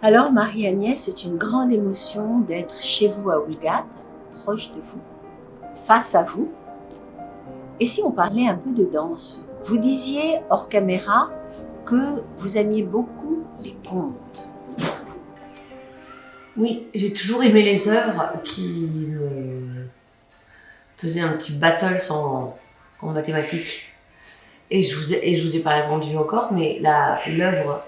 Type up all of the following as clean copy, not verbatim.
Alors, Marie-Agnès, c'est une grande émotion d'être chez vous à Oulgat, proche de vous, face à vous. Et si on parlait un peu de danse? Vous disiez hors caméra que vous aimiez beaucoup les contes. Oui, j'ai toujours aimé les œuvres qui me faisaient un petit battle en mathématiques. Et je vous ai pas répondu encore, mais l'œuvre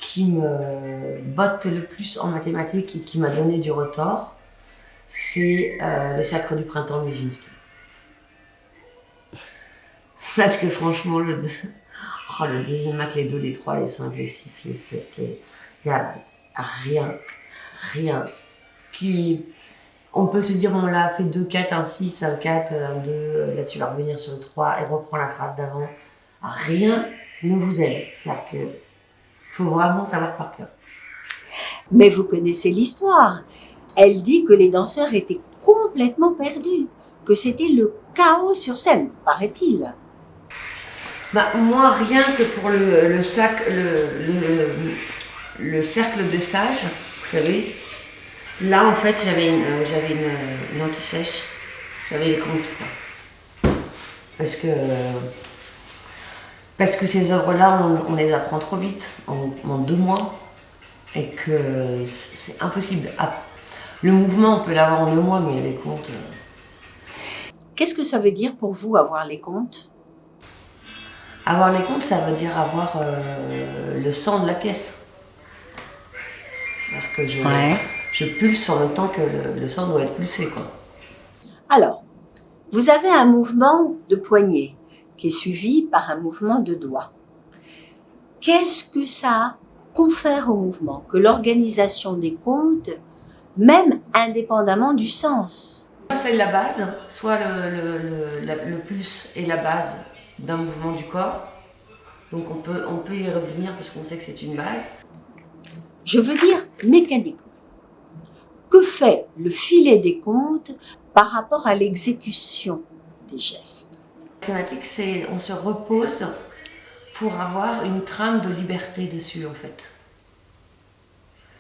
qui me botte le plus en mathématiques et qui m'a donné du retort, c'est le Sacre du printemps de Nijinsky. Parce que franchement, le deuxième acte, les 2, les 3, les 5, les 6, les 7, il n'y a rien. Puis on peut se dire, bon là, fais 2, 4, 1, 6, 1, 4, 1, 2, là tu vas revenir sur le 3 et reprends la phrase d'avant. Rien ne vous aide. C'est-à-dire que faut vraiment savoir par cœur. Mais vous connaissez l'histoire. Elle dit que les danseurs étaient complètement perdus, que c'était le chaos sur scène, paraît-il. Moi, rien que pour le cercle des sages, vous savez, là en fait j'avais une anti-sèche, j'avais les comptes quoi. Parce que ces œuvres-là, on les apprend trop vite, en 2 mois, et que c'est impossible. Le mouvement, on peut l'avoir en 2 mois, mais les comptes... Qu'est-ce que ça veut dire pour vous, avoir les comptes? Avoir les comptes, ça veut dire avoir le sang de la pièce. C'est-à-dire que je pulse en même temps que le sang doit être pulsé, quoi. Alors, vous avez un mouvement de poignet qui est suivi par un mouvement de doigt. Qu'est-ce que ça confère au mouvement, que l'organisation des comptes, même indépendamment du sens? Soit c'est la base, soit le pulse est la base d'un mouvement du corps. Donc on peut y revenir parce qu'on sait que c'est une base. Je veux dire mécaniquement. Que fait le filet des comptes par rapport à l'exécution des gestes? La mathématique, c'est on se repose pour avoir une trame de liberté dessus en fait.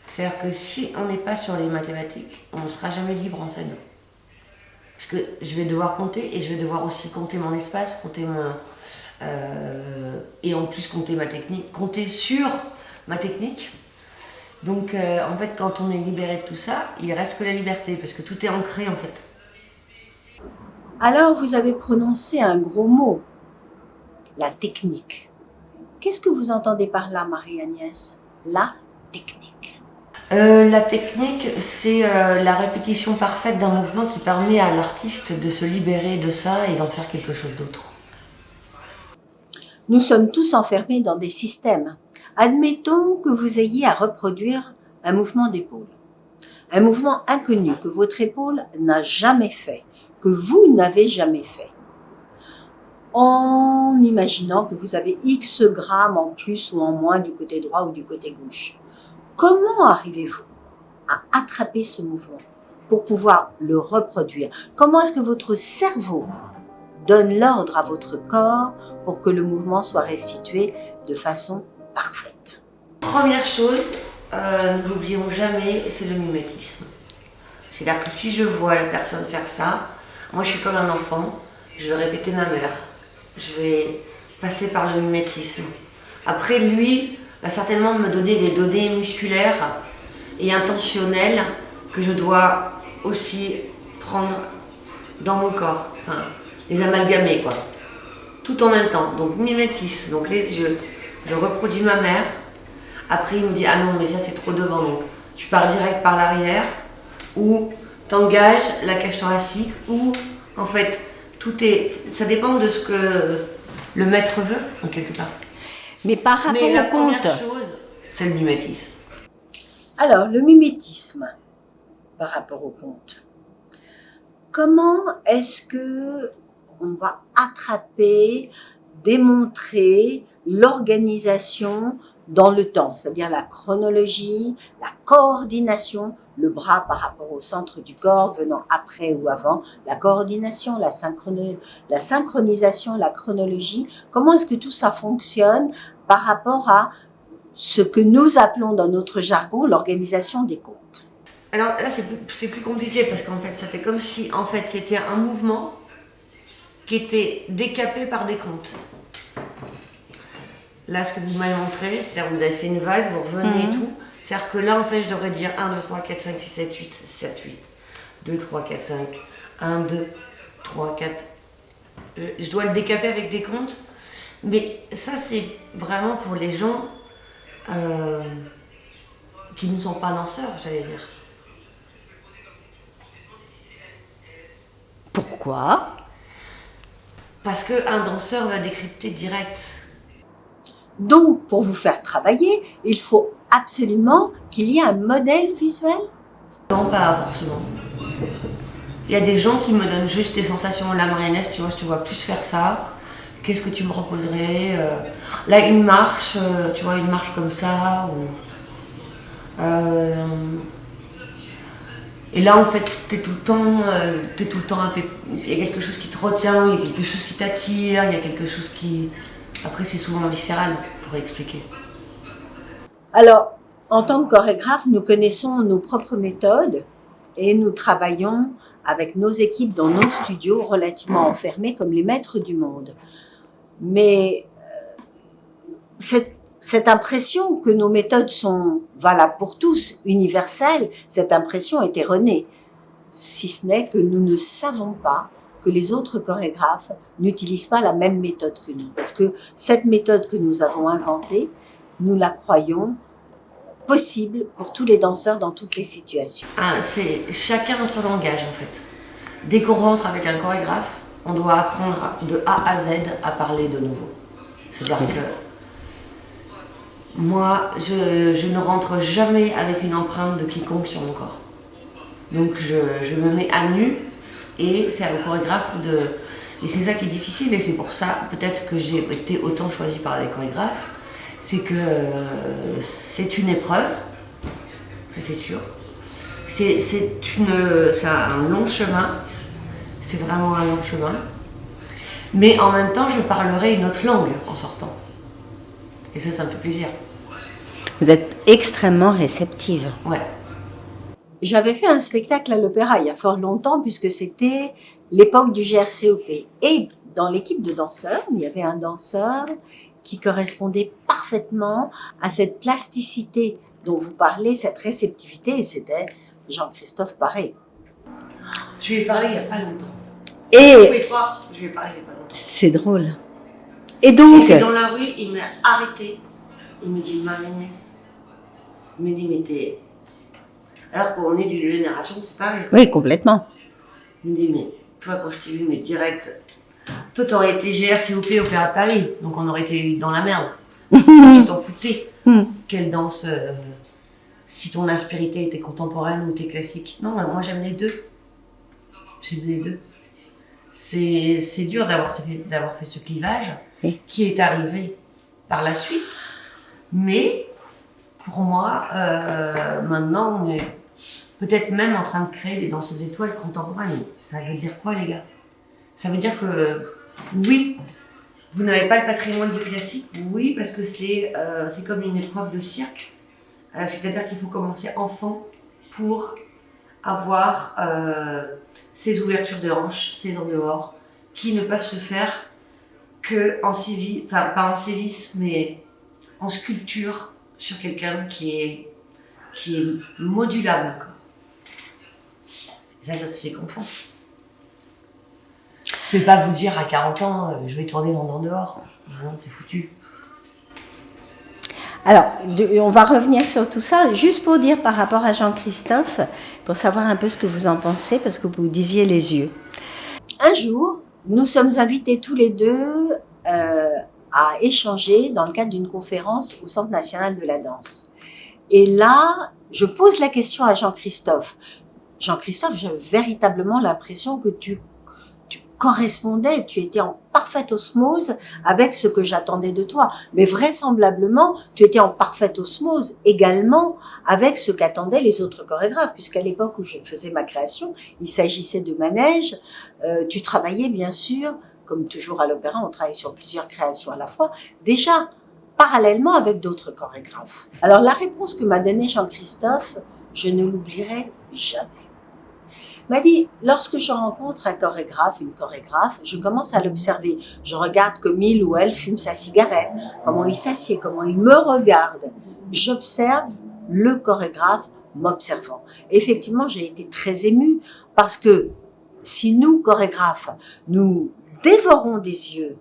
C'est-à-dire que si on n'est pas sur les mathématiques, on ne sera jamais libre en scène. Parce que je vais devoir compter et je vais devoir aussi compter mon espace, et en plus compter ma technique, compter sur ma technique. Donc en fait quand on est libéré de tout ça, il reste que la liberté parce que tout est ancré en fait. Alors vous avez prononcé un gros mot, la technique. Qu'est-ce que vous entendez par là, Marie-Agnès? La technique. La technique, c'est la répétition parfaite d'un mouvement qui permet à l'artiste de se libérer de ça et d'en faire quelque chose d'autre. Nous sommes tous enfermés dans des systèmes. Admettons que vous ayez à reproduire un mouvement d'épaule. Un mouvement inconnu que votre épaule n'a jamais fait, que vous n'avez jamais fait. En imaginant que vous avez X grammes en plus ou en moins du côté droit ou du côté gauche. Comment arrivez-vous à attraper ce mouvement pour pouvoir le reproduire? Comment est-ce que votre cerveau donne l'ordre à votre corps pour que le mouvement soit restitué de façon parfaite? Première chose, ne l'oublions jamais, c'est le mimétisme. C'est-à-dire que si je vois la personne faire ça, moi je suis comme un enfant, je vais répéter ma mère. Je vais passer par le mimétisme. Après, lui va certainement me donner des données musculaires et intentionnelles que je dois aussi prendre dans mon corps, enfin les amalgamer quoi, tout en même temps. Donc mimétisme, donc les yeux, je reproduis ma mère. Après il me dit ah non mais ça c'est trop devant, donc tu pars direct par l'arrière ou t'engages la cage thoracique ou en fait ça dépend de ce que le maître veut en quelque part. Mais par rapport Mais la au compte, première chose, c'est le mimétisme. alors le mimétisme par rapport au compte, comment est-ce que on va attraper, démontrer l'organisation dans le temps, c'est-à-dire la chronologie, la coordination, le bras par rapport au centre du corps venant après ou avant, la coordination, la synchronisation, la chronologie. Comment est-ce que tout ça fonctionne par rapport à ce que nous appelons dans notre jargon l'organisation des comptes. Alors là, c'est plus compliqué parce qu'en fait, ça fait comme si en fait, c'était un mouvement qui était décapé par des comptes. Là, ce que vous m'avez montré, c'est-à-dire que vous avez fait une vague, vous revenez et tout. C'est-à-dire que là, en fait, je devrais dire 1, 2, 3, 4, 5, 6, 7, 8, 7, 8. 2, 3, 4, 5. 1, 2, 3, 4. Je dois le décaper avec des comptes. Mais ça, c'est vraiment pour les gens qui ne sont pas danseurs, j'allais dire. Pourquoi? Parce qu'un danseur va décrypter direct. Donc, pour vous faire travailler, il faut absolument qu'il y ait un modèle visuel? Non, pas forcément. Il y a des gens qui me donnent juste des sensations. La marionnette, tu vois, je te vois plus faire ça. Qu'est-ce que tu me proposerais? Là, une marche, tu vois, une marche comme ça. Et là, en fait, t'es tout le temps, il y a quelque chose qui te retient, il y a quelque chose qui t'attire, il y a quelque chose qui... Après, c'est souvent viscéral, pour expliquer. Alors, en tant que chorégraphe, nous connaissons nos propres méthodes et nous travaillons avec nos équipes dans nos studios relativement enfermés comme les maîtres du monde. Mais cette impression que nos méthodes sont valables pour tous, universelles, cette impression est erronée. Si ce n'est que nous ne savons pas que les autres chorégraphes n'utilisent pas la même méthode que nous. Parce que cette méthode que nous avons inventée, nous la croyons possible pour tous les danseurs dans toutes les situations. C'est chacun son langage en fait. Dès qu'on rentre avec un chorégraphe, on doit apprendre de A à Z à parler de nouveau. C'est-à-dire que moi, je ne rentre jamais avec une empreinte de quiconque sur mon corps. Donc je me mets à nu et c'est au chorégraphe de... Et c'est ça qui est difficile et c'est pour ça peut-être que j'ai été autant choisie par les chorégraphes. C'est que c'est une épreuve, ça c'est sûr. C'est un long chemin, c'est vraiment un long chemin. Mais en même temps, je parlerai une autre langue en sortant. Et ça me fait plaisir. Vous êtes extrêmement réceptive. Ouais. J'avais fait un spectacle à l'opéra il y a fort longtemps puisque c'était l'époque du GRCOP. Et dans l'équipe de danseurs, il y avait un danseur qui correspondait parfaitement à cette plasticité dont vous parlez, cette réceptivité, et c'était Jean-Christophe Paré. Je lui ai parlé il n'y a pas longtemps. Et Vous pouvez croire, je lui ai parlé il n'y a pas longtemps. c'est drôle. Et donc... J'étais dans la rue, il m'a arrêté. Il me dit, Marie-Agnès. Il me dit, mais t'es... Alors qu'on est d'une génération, c'est pareil. Oui, complètement. Il me dit, mais toi, quand je t'ai vu, mais direct... Toi, t'aurais été GRCOP Opéra de Paris, donc on aurait été dans la merde. Tu t'en foutais. Quelle danse, si ton aspérité était contemporaine ou était classique. Non, moi j'aime les deux. J'aime les deux. C'est dur d'avoir fait ce clivage qui est arrivé par la suite. Mais pour moi, maintenant, on est peut-être même en train de créer des danseuses étoiles contemporaines. Ça veut dire quoi, les gars? Ça veut dire que, oui, vous n'avez pas le patrimoine du classique, oui, parce que c'est comme une épreuve de cirque. C'est-à-dire qu'il faut commencer enfant pour avoir ces ouvertures de hanches, ces en dehors, qui ne peuvent se faire que en civis, enfin pas en sévice, mais en sculpture sur quelqu'un qui est modulable encore. Et ça se fait qu'enfant. Je ne vais pas vous dire à 40 ans, je vais tourner en dehors. Non, c'est foutu. Alors, on va revenir sur tout ça, juste pour dire par rapport à Jean-Christophe, pour savoir un peu ce que vous en pensez, parce que vous disiez les yeux. Un jour, nous sommes invités tous les deux à échanger dans le cadre d'une conférence au Centre national de la danse. Et là, je pose la question à Jean-Christophe. Jean-Christophe, j'ai véritablement l'impression que tu correspondais, tu étais en parfaite osmose avec ce que j'attendais de toi. Mais vraisemblablement, tu étais en parfaite osmose également avec ce qu'attendaient les autres chorégraphes, puisqu'à l'époque où je faisais ma création, il s'agissait de manège. Tu travaillais bien sûr, comme toujours à l'opéra, on travaille sur plusieurs créations à la fois, déjà parallèlement avec d'autres chorégraphes. Alors la réponse que m'a donnée Jean-Christophe, je ne l'oublierai jamais. Il m'a dit, lorsque je rencontre un chorégraphe, une chorégraphe, je commence à l'observer. Je regarde comme il ou elle fume sa cigarette, comment il s'assied, comment il me regarde. J'observe le chorégraphe m'observant. Effectivement, j'ai été très émue parce que si nous, chorégraphes, nous dévorons des yeux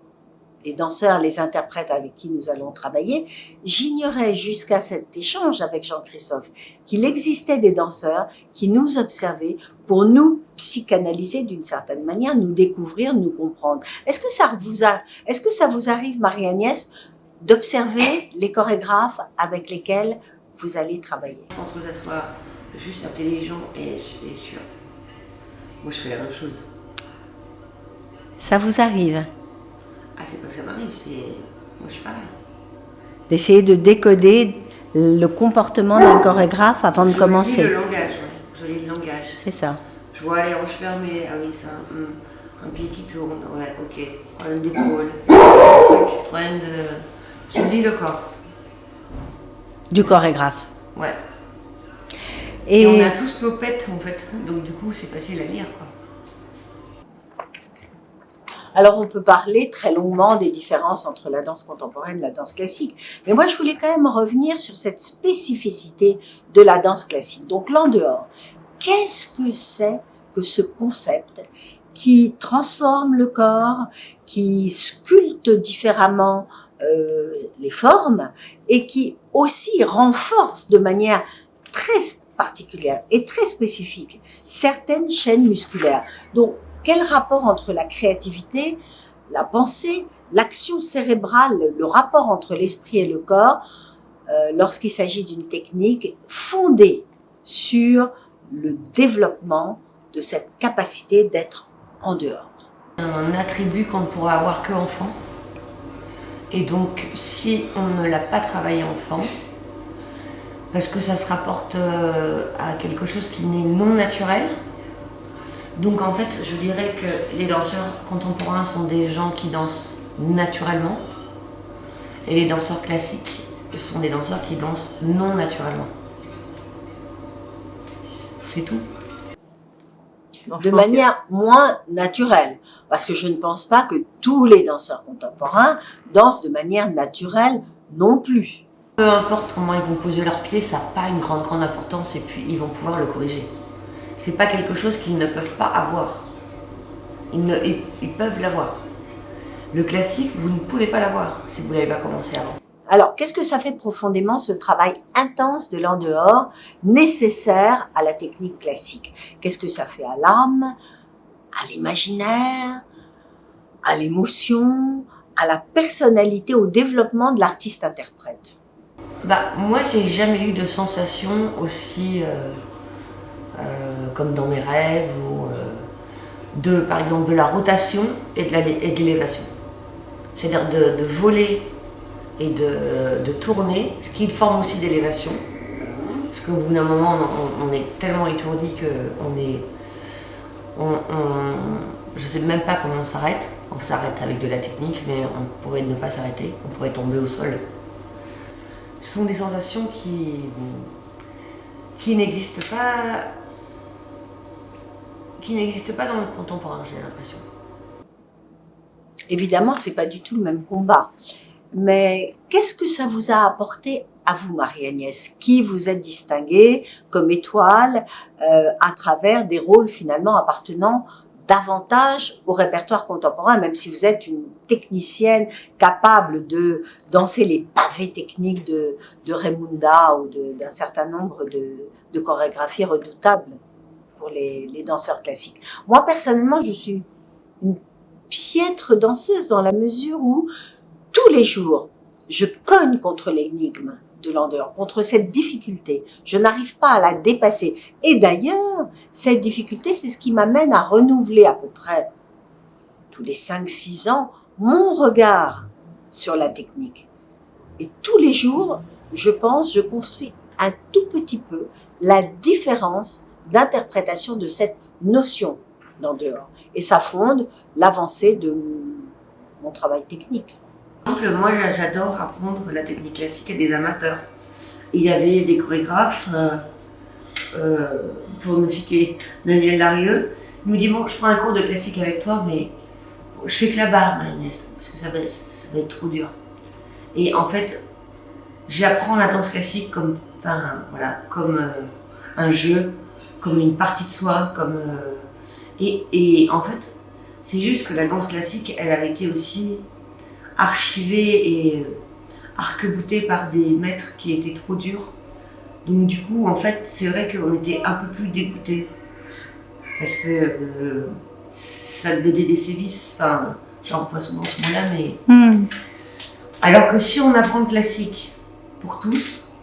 les danseurs, les interprètes avec qui nous allons travailler, j'ignorais jusqu'à cet échange avec Jean-Christophe qu'il existait des danseurs qui nous observaient pour nous psychanalyser d'une certaine manière, nous découvrir, nous comprendre. Est-ce que ça vous arrive, Marie-Agnès, d'observer les chorégraphes avec lesquels vous allez travailler? Je pense que ça soit juste intelligent et sûr. Moi, je fais la même chose. Ça vous arrive Ah, c'est pas que ça m'arrive, c'est... Moi, je suis pareil. d'essayer de décoder le comportement d'un chorégraphe avant de commencer. Je lis le langage, ouais. Je lis le langage. C'est ça. Je vois les hanches fermées, ah oui, ça, un pied qui tourne, ouais, ok. Problème d'épaule, truc, problème de... Je lis le corps. Du chorégraphe. Ouais. Et on a tous nos pets, en fait. Donc, du coup, c'est facile à lire, quoi. Alors, on peut parler très longuement des différences entre la danse contemporaine et la danse classique. Mais moi, je voulais quand même revenir sur cette spécificité de la danse classique. Donc, l'en dehors, qu'est-ce que c'est que ce concept qui transforme le corps, qui sculpte différemment les formes et qui aussi renforce de manière très particulière et très spécifique certaines chaînes musculaires. Donc, quel rapport entre la créativité, la pensée, l'action cérébrale, le rapport entre l'esprit et le corps lorsqu'il s'agit d'une technique fondée sur le développement de cette capacité d'être en dehors. Un attribut qu'on ne pourra avoir que enfant. Et donc, si on ne l'a pas travaillé enfant, parce que ça se rapporte à quelque chose qui n'est non naturel. Donc en fait, je dirais que les danseurs contemporains sont des gens qui dansent naturellement, et les danseurs classiques sont des danseurs qui dansent non naturellement. C'est tout. De manière moins naturelle, parce que je ne pense pas que tous les danseurs contemporains dansent de manière naturelle non plus. Peu importe comment ils vont poser leurs pieds, ça n'a pas une grande importance et puis ils vont pouvoir le corriger. C'est pas quelque chose qu'ils ne peuvent pas avoir. Ils peuvent l'avoir. Le classique, vous ne pouvez pas l'avoir si vous ne l'avez pas commencé avant. Alors, qu'est-ce que ça fait profondément ce travail intense de l'en dehors, nécessaire à la technique classique? Qu'est-ce que ça fait à l'âme, à l'imaginaire, à l'émotion, à la personnalité, au développement de l'artiste-interprète? Moi, j'ai jamais eu de sensation aussi comme dans mes rêves ou par exemple de la rotation et de l'élévation. C'est-à-dire de voler et de tourner, ce qui est une forme aussi d'élévation. Parce qu'au bout d'un moment, on est tellement étourdi je ne sais même pas comment on s'arrête. On s'arrête avec de la technique, mais on pourrait ne pas s'arrêter, on pourrait tomber au sol. Ce sont des sensations qui n'existent pas dans le contemporain, j'ai l'impression. Évidemment, c'est pas du tout le même combat. Mais qu'est-ce que ça vous a apporté à vous, Marie-Agnès, qui vous êtes distinguée comme étoile à travers des rôles finalement appartenant davantage au répertoire contemporain, même si vous êtes une technicienne capable de danser les pavés techniques de Raimunda ou d'un certain nombre de chorégraphies redoutables pour les danseurs classiques. Moi, personnellement, je suis une piètre danseuse dans la mesure où tous les jours, je cogne contre l'énigme de l'en dehors, contre cette difficulté. Je n'arrive pas à la dépasser. Et d'ailleurs, cette difficulté, c'est ce qui m'amène à renouveler à peu près tous les 5-6 ans mon regard sur la technique. Et tous les jours, je construis un tout petit peu la différence d'interprétation de cette notion d'en dehors. Et ça fonde l'avancée de mon travail technique. Donc, moi, j'adore apprendre la technique classique à des amateurs. Il y avait des chorégraphes, pour ne citer Daniel Larieux, il me dit bon, je prends un cours de classique avec toi, mais je fais que la barre, Marie-Agnès, parce que ça va être trop dur. Et en fait, j'apprends la danse classique comme, un jeu, comme une partie de soi, et en fait, c'est juste que la danse classique, elle avait été aussi archivée et arc-boutée par des maîtres qui étaient trop durs. Donc du coup, en fait, c'est vrai qu'on était un peu plus dégoûtés. Parce que ça donnait des sévices, enfin, j'en reprends souvent ce mot-là, mais... Alors que si on apprend le classique pour tous,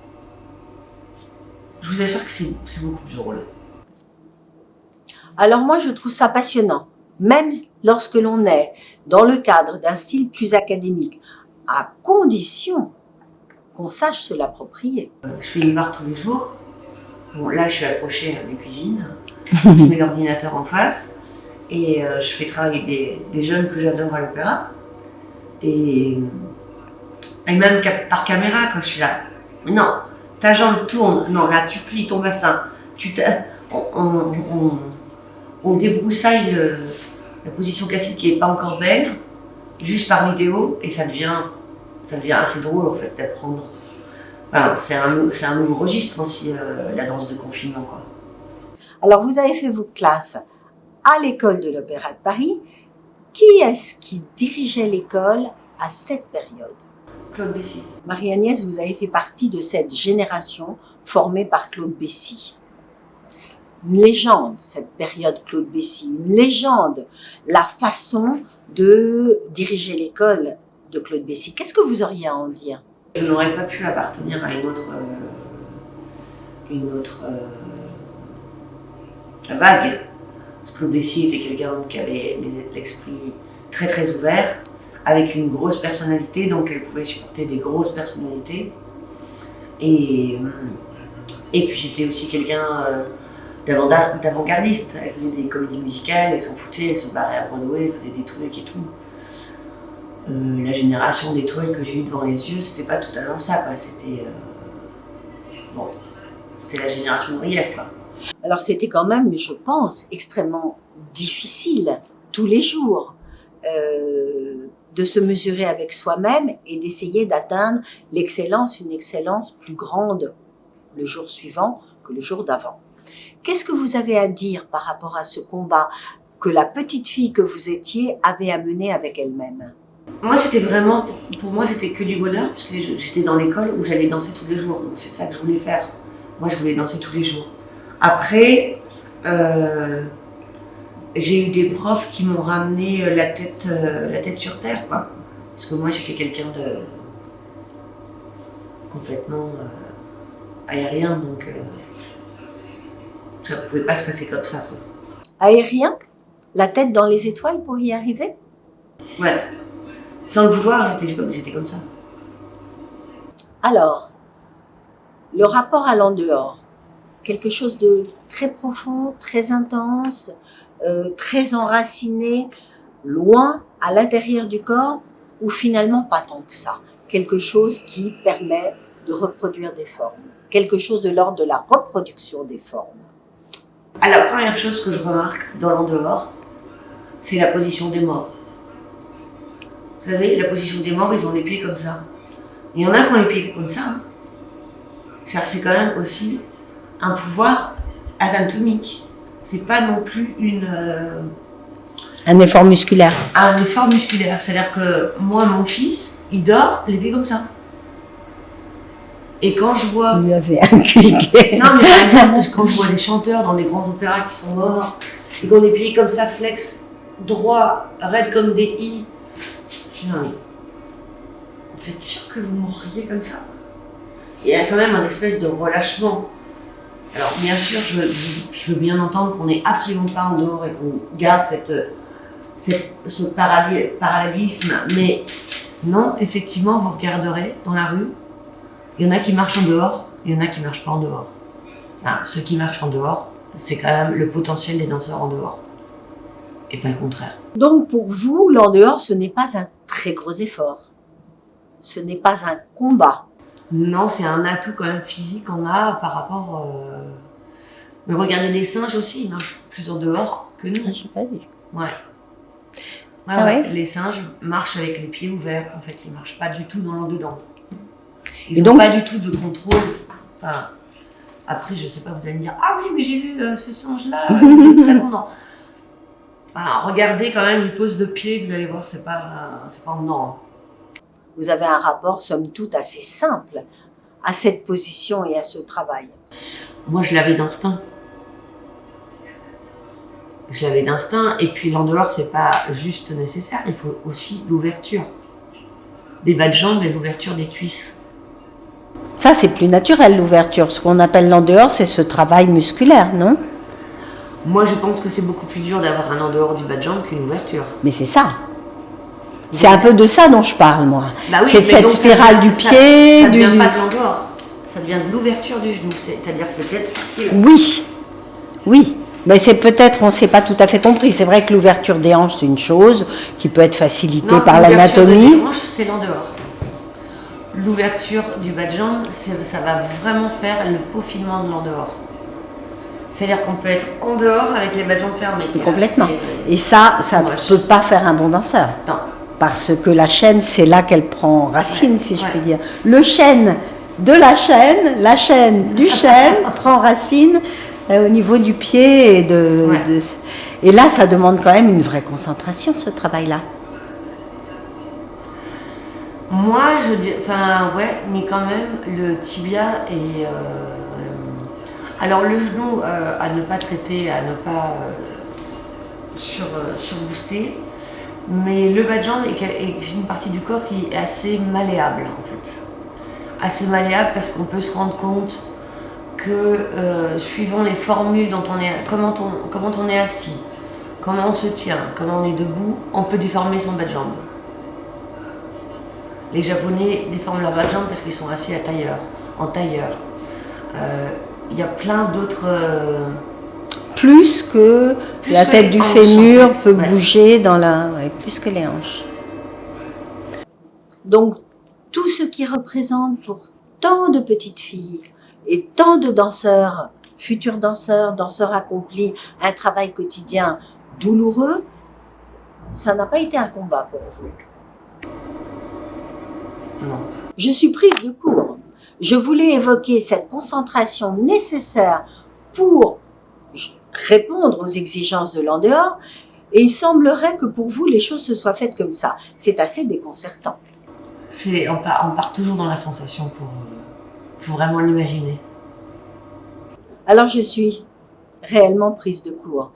je vous assure que c'est beaucoup plus drôle. Alors moi, je trouve ça passionnant, même lorsque l'on est dans le cadre d'un style plus académique, à condition qu'on sache se l'approprier. Je fais une barre tous les jours. Bon, là, je suis approchée à la cuisine. Je mets l'ordinateur en face et je fais travailler des jeunes que j'adore à l'opéra. Et même par caméra quand je suis là. Mais non, ta jambe tourne. Non, là, tu plies ton bassin. On débroussaille la position classique qui n'est pas encore belle, juste par vidéo, et ça devient assez drôle en fait d'apprendre. Enfin, c'est un nouveau registre aussi, la danse de confinement, quoi. Alors vous avez fait vos classes à l'école de l'Opéra de Paris. Qui est-ce qui dirigeait l'école à cette période? Claude Bessy. Marie-Agnès, vous avez fait partie de cette génération formée par Claude Bessy. Une légende, cette période Claude Bessy, une légende, la façon de diriger l'école de Claude Bessy. Qu'est-ce que vous auriez à en dire? Je n'aurais pas pu appartenir à une autre vague. Parce que Claude Bessy était quelqu'un qui avait l'esprit très très ouvert, avec une grosse personnalité, donc elle pouvait supporter des grosses personnalités. Et puis c'était aussi quelqu'un d'avant-gardiste. Elle faisait des comédies musicales, elle s'en foutait, elle se barrait à Broadway, elle faisait des trucs et tout. La génération d'étoiles que j'ai eue devant les yeux, c'était pas totalement ça, quoi. C'était la génération de Rief, quoi. Alors c'était quand même, je pense, extrêmement difficile tous les jours de se mesurer avec soi-même et d'essayer d'atteindre l'excellence, une excellence plus grande le jour suivant que le jour d'avant. Qu'est-ce que vous avez à dire par rapport à ce combat que la petite fille que vous étiez avait à mener avec elle-même? Moi, pour moi, c'était que du bonheur, parce que j'étais dans l'école où j'allais danser tous les jours. Donc c'est ça que je voulais faire. Moi, je voulais danser tous les jours. Après, j'ai eu des profs qui m'ont ramené la tête sur terre, quoi. Parce que moi, j'étais quelqu'un de complètement aérien, donc ça ne pouvait pas se passer comme ça, quoi. Aérien? La tête dans les étoiles pour y arriver? Ouais. Sans le vouloir, j'étais comme ça. Alors, le rapport à l'en-dehors, quelque chose de très profond, très intense, très enraciné, loin à l'intérieur du corps, ou finalement pas tant que ça. Quelque chose qui permet de reproduire des formes. Quelque chose de l'ordre de la reproduction des formes. Alors, la première chose que je remarque dans l'en-dehors, c'est la position des morts. Vous savez, la position des morts, ils ont les pieds comme ça. Il y en a qui ont les pieds comme ça. Hein. C'est quand même aussi un pouvoir anatomique. C'est pas non plus un effort musculaire. Un effort musculaire. C'est-à-dire que moi, mon fils, il dort les pieds comme ça. Et quand je vois... Vous lui avez inculqué. Non, mais par exemple, quand je vois des chanteurs dans des grands opéras qui sont morts, et qu'on est pieds comme ça, flex, droit, raide comme des i, je dis non, mais vous êtes sûr que vous mourriez comme ça? Il y a quand même un espèce de relâchement. Alors bien sûr, je veux bien entendre qu'on n'est absolument pas en dehors et qu'on garde ce parallélisme, mais non, effectivement, vous regarderez dans la rue, il y en a qui marchent en dehors, il y en a qui ne marchent pas en dehors. Enfin, ceux qui marchent en dehors, c'est quand même le potentiel des danseurs en dehors, et pas le contraire. Donc pour vous, l'en-dehors, ce n'est pas un très gros effort? ce n'est pas un combat. Non, c'est un atout quand même physique qu'on a par rapport... Mais regardez les singes aussi, ils marchent plus en dehors que nous. J'ai pas vu. Ouais. Ah ouais. Les singes marchent avec les pieds ouverts, en fait, ils marchent pas du tout dans l'en-dedans. Et Ils n'ont donc- pas du tout de contrôle. Enfin, après, je sais pas, vous allez me dire, ah oui, mais j'ai vu ce singe-là, il est très longtemps. Voilà, regardez quand même une pose de pied, vous allez voir, c'est pas en or. Vous avez un rapport, somme toute, assez simple à cette position et à ce travail. Moi, je l'avais d'instinct. Je l'avais d'instinct, et puis l'en dehors, c'est pas juste nécessaire, il faut aussi l'ouverture des bas de jambes et l'ouverture des cuisses. Ça, c'est plus naturel, l'ouverture. Ce qu'on appelle l'en dehors, c'est ce travail musculaire, non? Moi, je pense que c'est beaucoup plus dur d'avoir un en dehors du bas de jambe qu'une ouverture. Mais c'est ça. C'est un peu de ça dont je parle, moi. Bah oui, c'est de mais cette donc, spirale du pied. Ça ne vient pas de l'en dehors, ça devient de l'ouverture du genou, c'est-à-dire que c'est cette partie-là. Oui, oui. Mais c'est peut-être, on ne s'est pas tout à fait compris. C'est vrai que l'ouverture des hanches, c'est une chose qui peut être facilitée Non, par l'ouverture l'anatomie. des hanches, c'est l'en dehors. L'ouverture du bas de jambe, ça va vraiment faire le peaufinement de l'en dehors. C'est-à-dire qu'on peut être en dehors avec les bas de jambes fermés. Et là, Complètement. c'est- Et ça c'est ne moche. peut pas faire un bon danseur. Non. Parce que la chaîne, c'est là qu'elle prend racine, Ouais, si je ouais. puis dire. Le chêne de la chaîne du chêne prend racine au niveau du pied. Ouais. Et là, ça demande quand même une vraie concentration, ce travail-là. Moi, je dis, enfin, ouais, mais quand même, le tibia est. Alors, le genou, à ne pas traiter, à ne pas surbooster, mais le bas de jambe est une partie du corps qui est assez malléable, en fait. Assez malléable parce qu'on peut se rendre compte que, suivant les formules dont on est. Comment on est assis, comment on se tient, comment on est debout, on peut déformer son bas de jambe. Les Japonais déforment leur bas de jambe parce qu'ils sont assis en tailleur. Il y a plein d'autres... Plus que Plus la que tête les du hanches, fémur en fait. peut Ouais. bouger dans la... Ouais, plus que les hanches. Donc, tout ce qui représente pour tant de petites filles et tant de danseurs, futurs danseurs, danseurs accomplis, un travail quotidien douloureux, ça n'a pas été un combat pour vous. Non. Je suis prise de court. Je voulais évoquer cette concentration nécessaire pour répondre aux exigences de l'en dehors, et il semblerait que pour vous, les choses se soient faites comme ça. C'est assez déconcertant. On part toujours dans la sensation pour vraiment l'imaginer. Alors je suis réellement prise de court,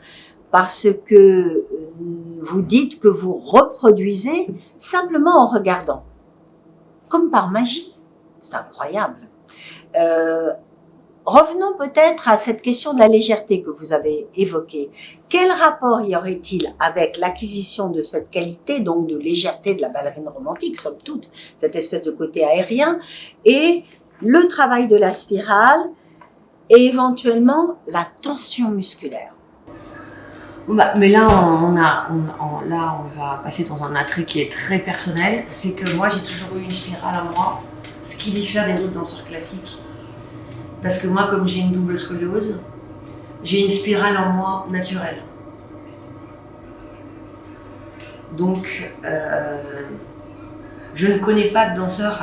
parce que vous dites que vous reproduisez simplement en regardant, comme par magie. C'est incroyable. Revenons peut-être à cette question de la légèreté que vous avez évoquée. Quel rapport y aurait-il avec l'acquisition de cette qualité, donc de légèreté de la ballerine romantique, somme toute, cette espèce de côté aérien, et le travail de la spirale, et éventuellement la tension musculaire? Bah, mais là, on va passer dans un attrait qui est très personnel. C'est que moi, j'ai toujours eu une spirale à moi, ce qui diffère des autres danseurs classiques. Parce que moi, comme j'ai une double scoliose, j'ai une spirale en moi naturelle. Donc, je ne connais pas de danseur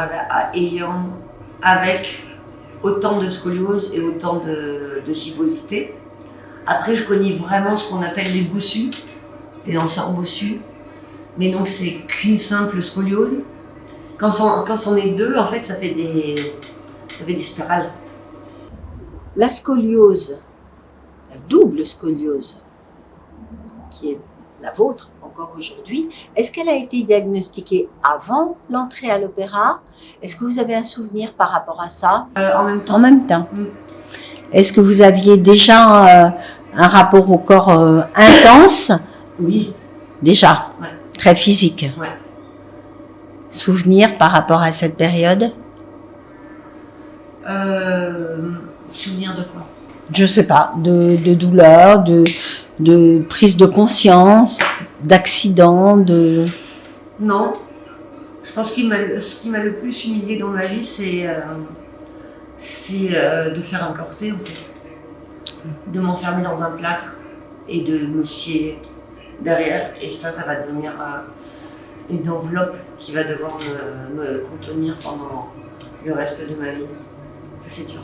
avec autant de scoliose et autant de gibbosité. Après, je connais vraiment ce qu'on appelle les bossus, les danseurs bossus. Mais donc, c'est qu'une simple scoliose. Quand on est deux, en fait, ça fait des spirales. La scoliose, la double scoliose, qui est la vôtre encore aujourd'hui, est-ce qu'elle a été diagnostiquée avant l'entrée à l'opéra? Est-ce que vous avez un souvenir par rapport à ça? En même temps. En même temps. Mm. Est-ce que vous aviez déjà un rapport au corps intense? Oui. Déjà. Ouais. Très physique. Ouais. Souvenir par rapport à cette période? Souvenir de quoi? Je sais pas, de douleur, de prise de conscience, d'accident, de... Non. Je pense que ce qui m'a le plus humiliée dans ma vie, c'est de faire un corset en fait. De m'enfermer dans un plâtre et de me scier derrière. Et ça va devenir une enveloppe qui va devoir me contenir pendant le reste de ma vie. Ça, c'est dur.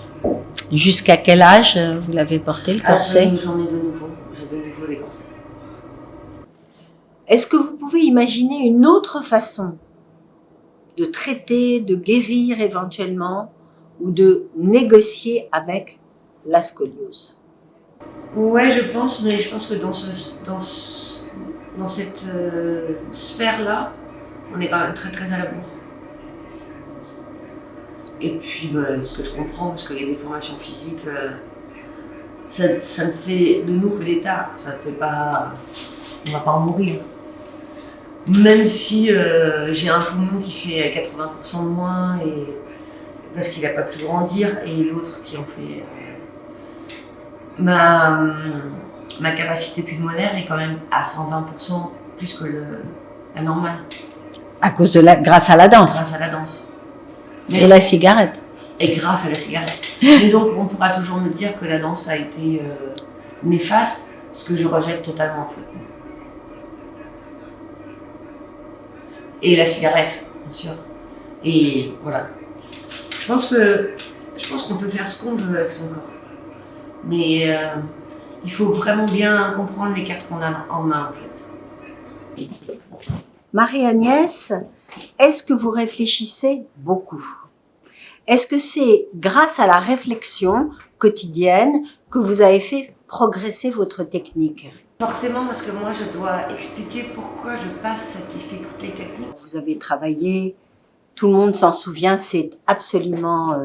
Jusqu'à quel âge vous l'avez porté, le corset? J'en ai de nouveau. J'ai de nouveau des corsets. Est-ce que vous pouvez imaginer une autre façon de traiter, de guérir éventuellement, ou de négocier avec la scoliose? Ouais, je pense, mais je pense que dans cette sphère-là, on est quand même très très à la bourre. Et puis, ce que je comprends, parce que les déformations physiques, ça ne fait de nous que des tares. Ça ne fait pas... On ne va pas en mourir. Même si j'ai un poumon qui fait 80% de moins, parce qu'il n'a pas pu grandir, et l'autre qui en fait... Ma capacité pulmonaire est quand même à 120% plus que la normale. À cause grâce à la danse. Grâce à la danse. Et la cigarette. Et grâce à la cigarette. Mais donc on pourra toujours me dire que la danse a été néfaste, ce que je rejette totalement en fait. Et la cigarette, bien sûr. Et voilà. Je pense qu'on peut faire ce qu'on veut avec son corps. Mais il faut vraiment bien comprendre les cartes qu'on a en main en fait. Marie-Agnès, est-ce que vous réfléchissez beaucoup? Est-ce que c'est grâce à la réflexion quotidienne que vous avez fait progresser votre technique? Forcément, parce que moi je dois expliquer pourquoi je passe cette difficulté technique. Vous avez travaillé, tout le monde s'en souvient, c'est absolument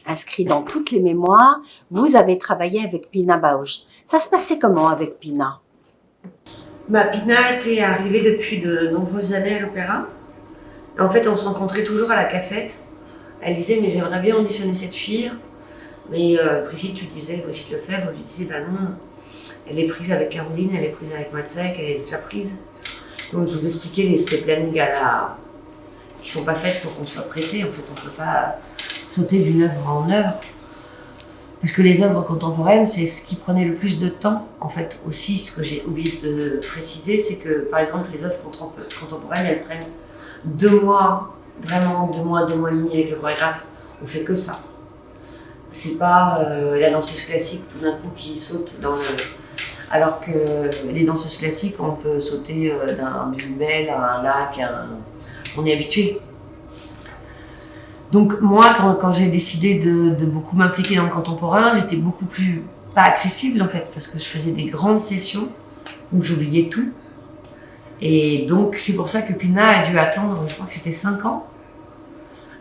inscrit dans toutes les mémoires. Vous avez travaillé avec Pina Bausch. Ça se passait comment avec Pina? Pina était arrivée depuis de nombreuses années à l'opéra. En fait, on se rencontrait toujours à la cafette. Elle disait, mais j'aimerais bien auditionner cette fille. Mais Brigitte lui disait, Brigitte Lefebvre lui disait, non, elle est prise avec Caroline, elle est prise avec Matzek, elle est déjà prise. Donc je vous expliquais ces plannings qui sont pas faites pour qu'on soit prêté. En fait, on peut pas sauter d'une œuvre en œuvre. Parce que les œuvres contemporaines, c'est ce qui prenait le plus de temps. En fait, aussi, ce que j'ai oublié de préciser, c'est que, par exemple, les œuvres contemporaines, elles prennent 2 mois, vraiment 2 mois et demi avec le chorégraphe. On fait que ça. C'est pas la danseuse classique tout d'un coup qui saute dans le... Alors que les danseuses classiques, on peut sauter d'un Hummel à un lac, on est habitué. Donc moi, quand j'ai décidé de beaucoup m'impliquer dans le contemporain, j'étais beaucoup plus pas accessible en fait, parce que je faisais des grandes sessions où j'oubliais tout. Et donc c'est pour ça que Pina a dû attendre, je crois que c'était 5 ans,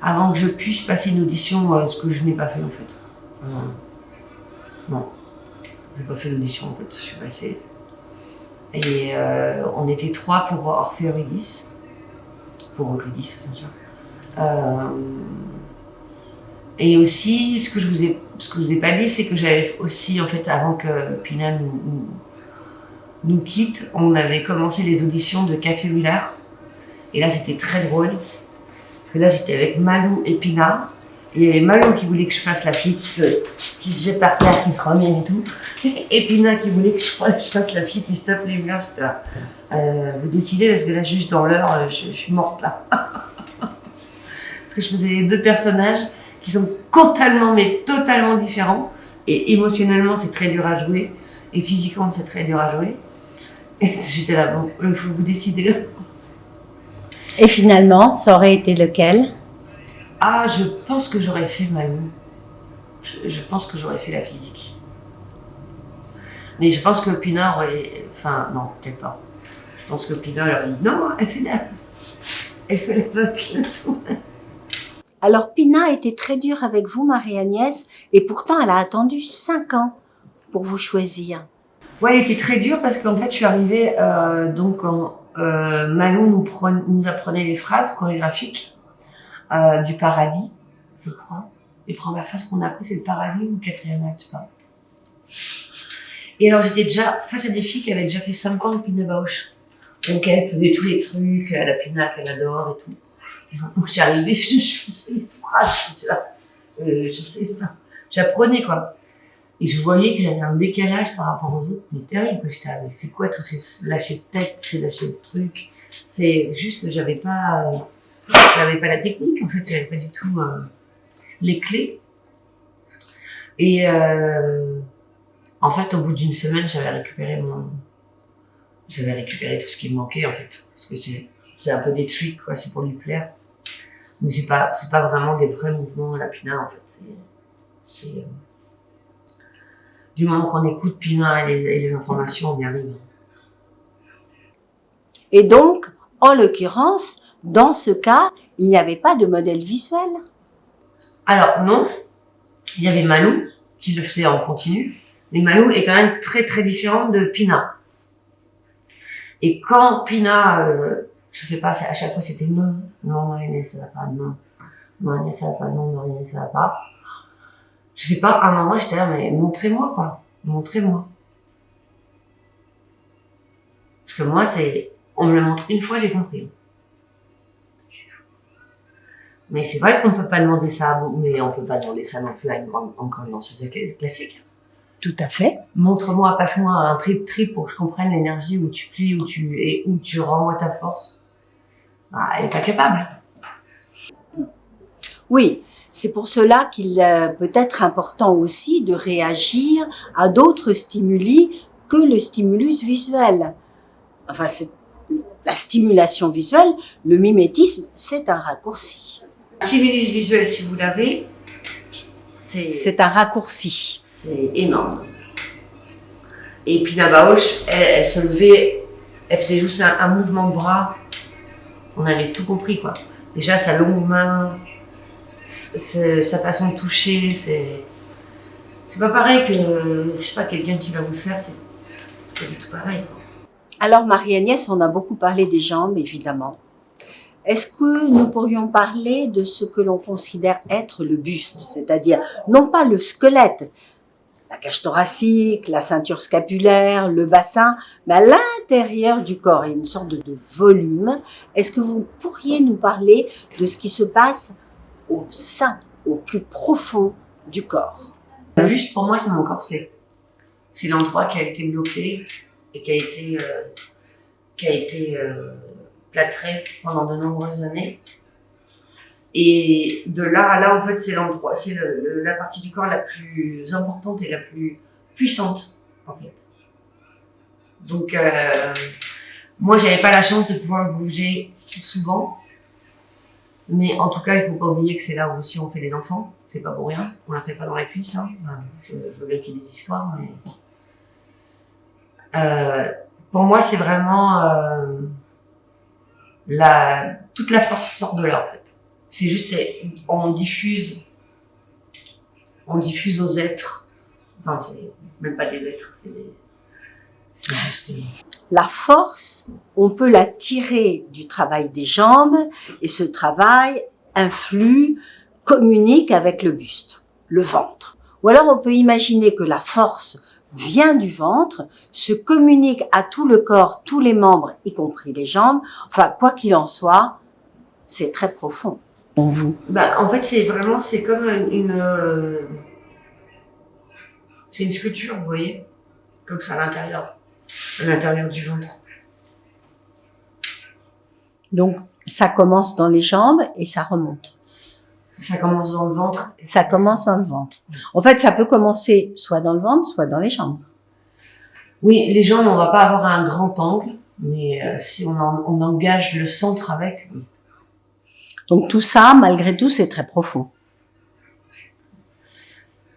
avant que je puisse passer une audition, ce que je n'ai pas fait en fait. Non, je n'ai pas fait d'audition en fait, je suis passée. Et on était 3 pour Orphée Eurydice, pour Eurydice bien sûr. Et aussi, ce que je vous ai pas dit, c'est que j'avais aussi, en fait, avant que Pina nous quitte, on avait commencé les auditions de Café Muller. Et là, c'était très drôle. Parce que là, j'étais avec Malou et Pina. Et il y avait Malou qui voulait que je fasse la fille qui se jette par terre, qui se remet et tout. Et Pina qui voulait que je fasse la fille qui se tape les murs. J'étais là, vous décidez, parce que là, juste dans l'heure, je suis morte là. Parce que je faisais les 2 personnages qui sont totalement différents. Et émotionnellement, c'est très dur à jouer. Et physiquement, c'est très dur à jouer. Et j'étais là, bon, il faut vous décider là. Et finalement, ça aurait été lequel? Ah, je pense que j'aurais fait Malou. Je pense que j'aurais fait la physique. Mais je pense que Pina aurait... Enfin, non, peut-être pas. Je pense que Pina aurait dit, non, elle fait l'aveugle. Alors Pina était très dure avec vous, Marie-Agnès, et pourtant elle a attendu 5 ans pour vous choisir. Ouais, elle était très dure parce qu'en fait, je suis arrivée, donc Malou nous apprenait les phrases chorégraphiques du Paradis, je crois. Les premières phrases qu'on a apprises, c'est le Paradis ou le 4e acte, je sais pas. Et alors, j'étais déjà face à des filles qui avaient déjà fait 5 ans de Pina Bausch. Donc, elle faisait tous les trucs, la Pina qu'elle adore et tout. Donc j'y arrivais, je faisais des phrases, je sais pas, j'apprenais quoi. Et je voyais que j'avais un décalage par rapport aux autres, mais terrible, quoi. J'étais avec, c'est quoi tous ces lâchers de tête, ces lâchers de trucs. C'est juste, j'avais pas la technique, en fait, j'avais pas du tout les clés. Et en fait, au bout d'une semaine, j'avais récupéré tout ce qui me manquait, en fait. Parce que c'est un peu des tricks, quoi, c'est pour lui plaire. Mais c'est pas vraiment des vrais mouvements à la Pina, en fait. C'est du moment qu'on écoute Pina et les informations, on y arrive. Et donc, en l'occurrence, dans ce cas, il n'y avait pas de modèle visuel. Alors, non. Il y avait Malou, qui le faisait en continu. Mais Malou est quand même très très différente de Pina. Et quand Pina, je sais pas, à chaque fois c'était non, Marie-Agnès, ça va pas, non, Marie-Agnès, ça va pas, non, Marie-Agnès, ça va pas. Je sais pas, à un moment j'étais là, mais montrez-moi quoi, montrez-moi. Parce que moi on me le montre une fois, j'ai compris. Mais c'est vrai qu'on peut pas demander ça mais on peut pas demander ça non plus à une grande danseuse classique. Tout à fait. Montre-moi, passe-moi un trip pour que je comprenne l'énergie où tu plies, où tu renvoies ta force. Bah, elle est pas capable. Oui, c'est pour cela qu'il peut être important aussi de réagir à d'autres stimuli que le stimulus visuel. Enfin, c'est la stimulation visuelle, le mimétisme, c'est un raccourci. Stimulus visuel, si vous l'avez, c'est un raccourci. C'est énorme. Et Pina Bausch, elle se levait, elle faisait juste un mouvement de bras. On avait tout compris, quoi. Déjà, sa longue main, sa façon de toucher, c'est pas pareil que, je sais pas, quelqu'un qui va vous le faire, c'est pas du tout pareil, quoi. Alors, Marie-Agnès, on a beaucoup parlé des jambes, évidemment. Est-ce que nous pourrions parler de ce que l'on considère être le buste, c'est-à-dire non pas le squelette, la cage thoracique, la ceinture scapulaire, le bassin, mais à l'intérieur du corps, il y a une sorte de volume. Est-ce que vous pourriez nous parler de ce qui se passe au sein, au plus profond du corps? Le buste, pour moi, c'est mon corset. C'est l'endroit qui a été bloqué et qui a été plâtré pendant de nombreuses années. Et de là à là, en fait, c'est l'endroit, c'est la partie du corps la plus importante et la plus puissante, en fait. Donc, moi, j'avais pas la chance de pouvoir bouger souvent. Mais en tout cas, il faut pas oublier que c'est là où aussi on fait des enfants. C'est pas pour rien. On la fait pas dans la cuisse, hein. Je veux bien qu'il y ait des histoires, mais pour moi, c'est vraiment toute la force sort de là, en fait. C'est juste, on diffuse aux êtres. Enfin, c'est même pas des êtres, c'est juste. La force, on peut la tirer du travail des jambes, et ce travail influe, communique avec le buste, le ventre. Ou alors on peut imaginer que la force vient du ventre, se communique à tout le corps, tous les membres, y compris les jambes. Enfin, quoi qu'il en soit, c'est très profond. Pour vous? Bah, en fait, c'est comme c'est une sculpture, vous voyez, comme ça à l'intérieur du ventre. Donc, ça commence dans les jambes et ça remonte. Ça commence dans le ventre. Ça commence dans le ventre. En fait, ça peut commencer soit dans le ventre, soit dans les jambes. Oui, les jambes, on va pas avoir un grand angle, mais si on engage le centre avec. Donc tout ça, malgré tout, c'est très profond.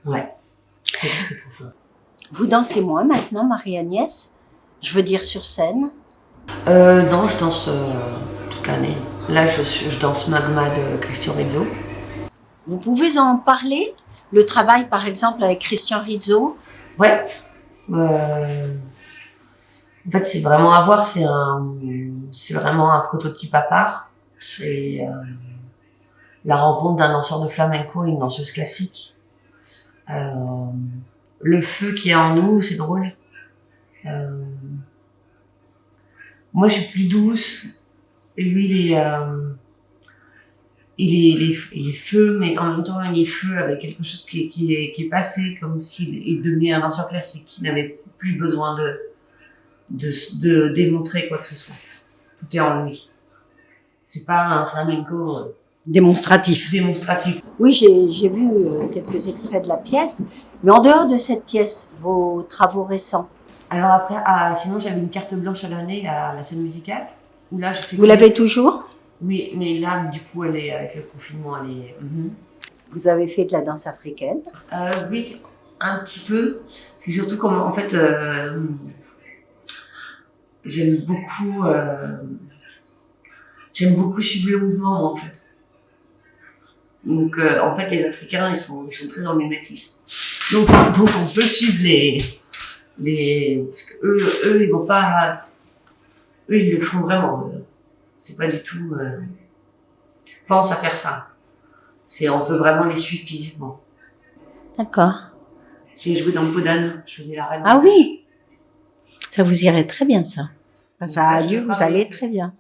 Ouais, c'est très profond. Vous dansez moins maintenant, Marie-Agnès? Je veux dire sur scène? Non, je danse toute l'année. Là, je danse Magma de Christian Rizzo. Vous pouvez en parler? Le travail, par exemple, avec Christian Rizzo? Ouais. En fait, c'est vraiment à voir. C'est vraiment un prototype à part. C'est la rencontre d'un danseur de flamenco et une danseuse classique. Le feu qui est en nous, c'est drôle. Moi, je suis plus douce. Et lui, il est feu, mais en même temps il est feu avec quelque chose qui est passé, comme s'il devenait un danseur classique qui n'avait plus besoin de démontrer quoi que ce soit. Tout est en lui. C'est pas un flamenco Démonstratif. démonstratif. Oui, j'ai vu quelques extraits de la pièce, mais en dehors de cette pièce, vos travaux récents, Alors après, sinon j'avais une carte blanche à l'année à la scène musicale. Où là, je fais vous l'avez toujours? Oui, mais là, du coup, elle est avec le confinement, elle est. Vous avez fait de la danse africaine? Oui, un petit peu. C'est surtout comme, en fait, j'aime beaucoup suivre le mouvement, en fait. Donc, en fait, les Africains, ils sont très dans le mimétisme. Donc, on peut suivre parce que eux, ils vont pas, eux, ils le font vraiment. C'est pas du tout, pense à faire ça. On peut vraiment les suivre physiquement. D'accord. J'ai joué dans Podane, je faisais la reine. Ah oui, ça vous irait très bien ça. Ça Ouais, a je dû vais vous travailler. aller très bien.